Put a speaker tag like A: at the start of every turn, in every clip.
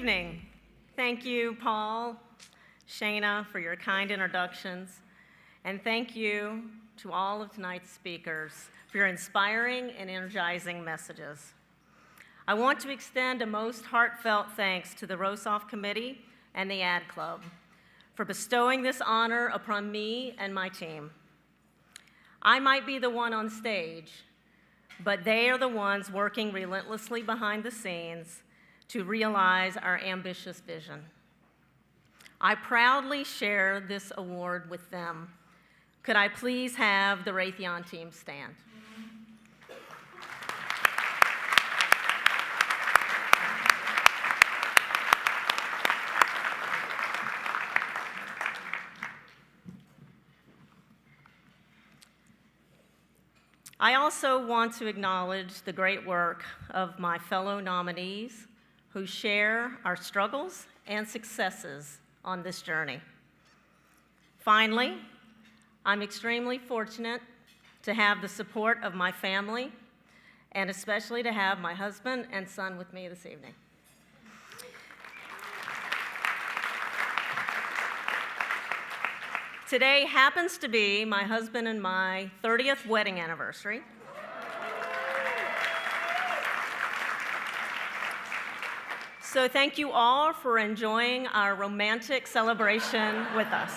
A: evening. Thank you, Paul, Shana, for your kind introductions, and thank you to all of tonight's speakers for your inspiring and energizing messages. I want to extend a most heartfelt thanks to the Rosoff Committee and the Ad Club for bestowing this honor upon me and my team. I might be the one on stage, but they are the ones working relentlessly behind the scenes to realize our ambitious vision. I proudly share this award with them. Could I please have the Raytheon team stand? I also want to acknowledge the great work of my fellow nominees who share our struggles and successes on this journey. Finally, I'm extremely fortunate to have the support of my family and especially to have my husband and son with me this evening. Today happens to be my husband and my 30th wedding anniversary. So thank you all for enjoying our romantic celebration with us.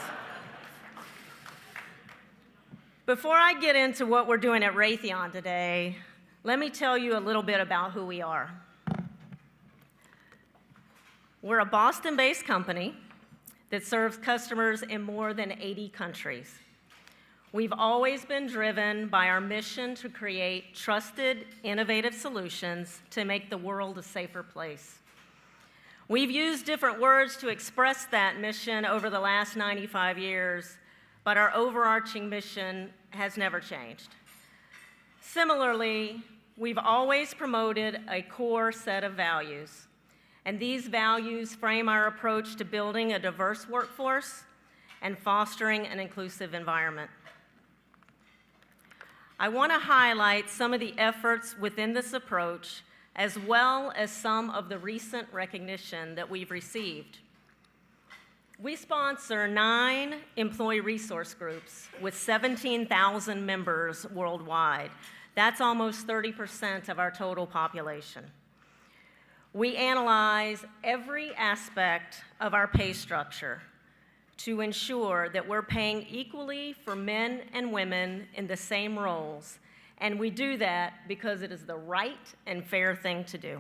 A: Before I get into what we're doing at Raytheon today, let me tell you a little bit about who we are. We're a Boston-based company that serves customers in more than 80 countries. We've always been driven by our mission to create trusted, innovative solutions to make the world a safer place. We've used different words to express that mission over the last 95 years, but our overarching mission has never changed. Similarly, we've always promoted a core set of values, and these values frame our approach to building a diverse workforce and fostering an inclusive environment. I want to highlight some of the efforts within this approach as well as some of the recent recognition that we've received. We sponsor 9 employee resource groups with 17,000 members worldwide. That's almost 30% of our total population. We analyze every aspect of our pay structure to ensure that we're paying equally for men and women in the same roles, and we do that because it is the right and fair thing to do.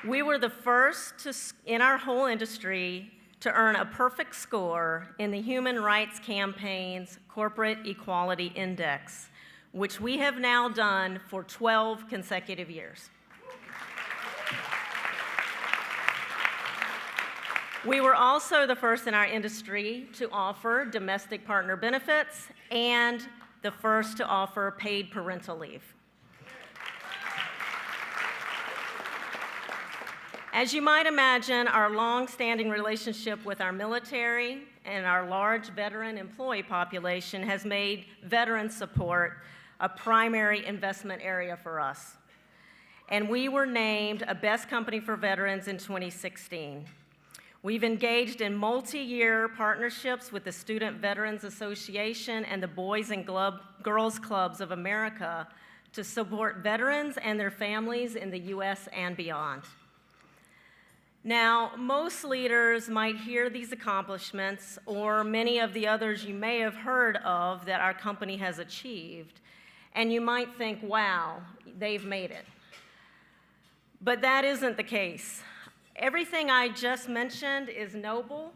A: We were the first in our whole industry to earn a perfect score in the Human Rights Campaign's Corporate Equality Index, which we have now done for 12 consecutive years. We were also the first in our industry to offer domestic partner benefits and the first to offer paid parental leave. As you might imagine, our long-standing relationship with our military and our large veteran employee population has made veteran support a primary investment area for us. And we were named a Best Company for Veterans in 2016. We've engaged in multi-year partnerships with the Student Veterans Association and the Boys and Girls Clubs of America to support veterans and their families in the US and beyond. Now, most leaders might hear these accomplishments or many of the others you may have heard of that our company has achieved, and you might think, wow, they've made it. But that isn't the case. Everything I just mentioned is noble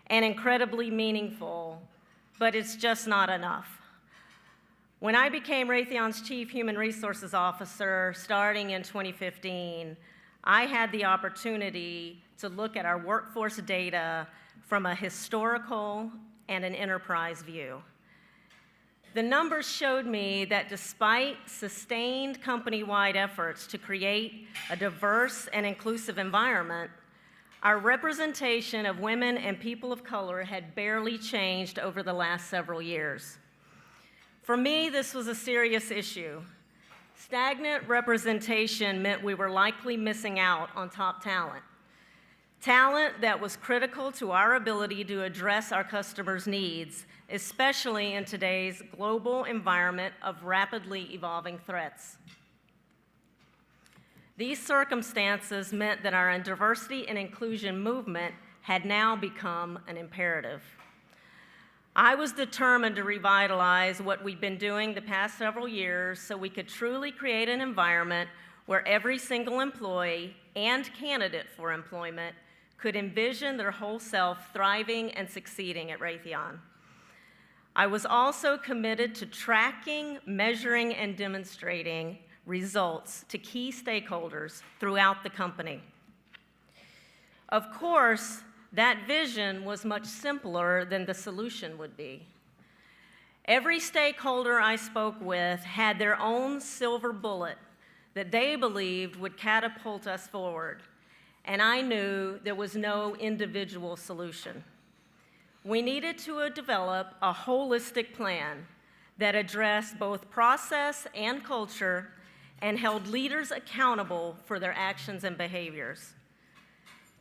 A: and incredibly meaningful, but it's just not enough. When I became Raytheon's Chief Human Resources Officer starting in 2015, I had the opportunity to look at our workforce data from a historical and an enterprise view. The numbers showed me that despite sustained company-wide efforts to create a diverse and inclusive environment, our representation of women and people of color had barely changed over the last several years. For me, this was a serious issue, Stagnant representation meant we were likely missing out on top talent. Talent that was critical to our ability to address our customers' needs, especially in today's global environment of rapidly evolving threats. These circumstances meant that our diversity and inclusion movement had now become an imperative. I was determined to revitalize what we've been doing the past several years so we could truly create an environment where every single employee and candidate for employment could envision their whole self thriving and succeeding at Raytheon. I was also committed to tracking, measuring, and demonstrating results to key stakeholders throughout the company. Of course, that vision was much simpler than the solution would be. Every stakeholder I spoke with had their own silver bullet that they believed would catapult us forward, and I knew there was no individual solution. We needed to develop a holistic plan that addressed both process and culture and held leaders accountable for their actions and behaviors.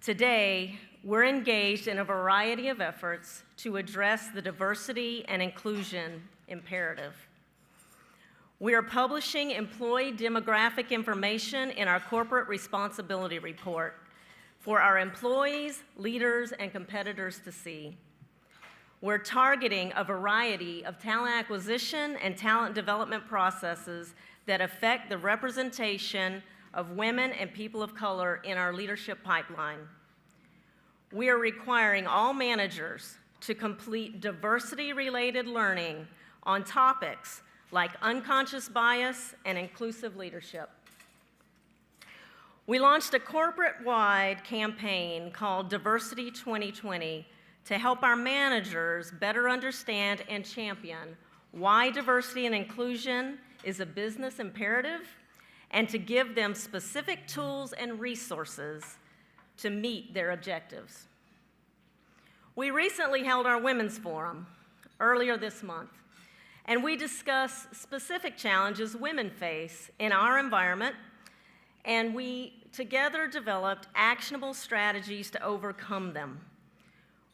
A: Today, we're engaged in a variety of efforts to address the diversity and inclusion imperative. We are publishing employee demographic information in our corporate responsibility report for our employees, leaders, and competitors to see. We're targeting a variety of talent acquisition and talent development processes that affect the representation of women and people of color in our leadership pipeline. We are requiring all managers to complete diversity-related learning on topics like unconscious bias and inclusive leadership. We launched a corporate-wide campaign called Diversity 2020 to help our managers better understand and champion why diversity and inclusion is a business imperative, and to give them specific tools and resources to meet their objectives. We recently held our Women's Forum earlier this month, and we discussed specific challenges women face in our environment, and we together developed actionable strategies to overcome them.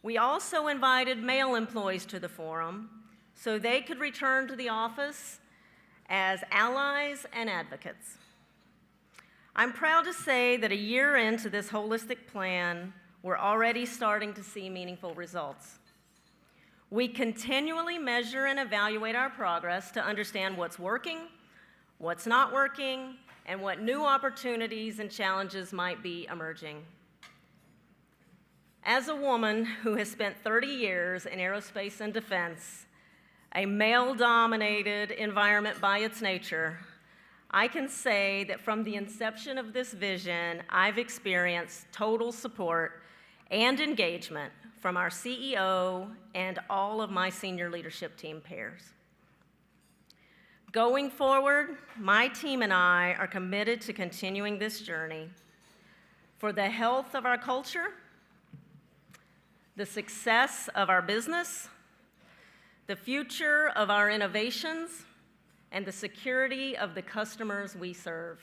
A: We also invited male employees to the forum so they could return to the office as allies and advocates. I'm proud to say that a year into this holistic plan, we're already starting to see meaningful results. We continually measure and evaluate our progress to understand what's working, what's not working, and what new opportunities and challenges might be emerging. As a woman who has spent 30 years in aerospace and defense, a male-dominated environment by its nature, I can say that from the inception of this vision, I've experienced total support and engagement from our CEO and all of my senior leadership team peers. Going forward, my team and I are committed to continuing this journey for the health of our culture, the success of our business, the future of our innovations, and the security of the customers we serve.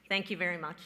A: Thank you very much.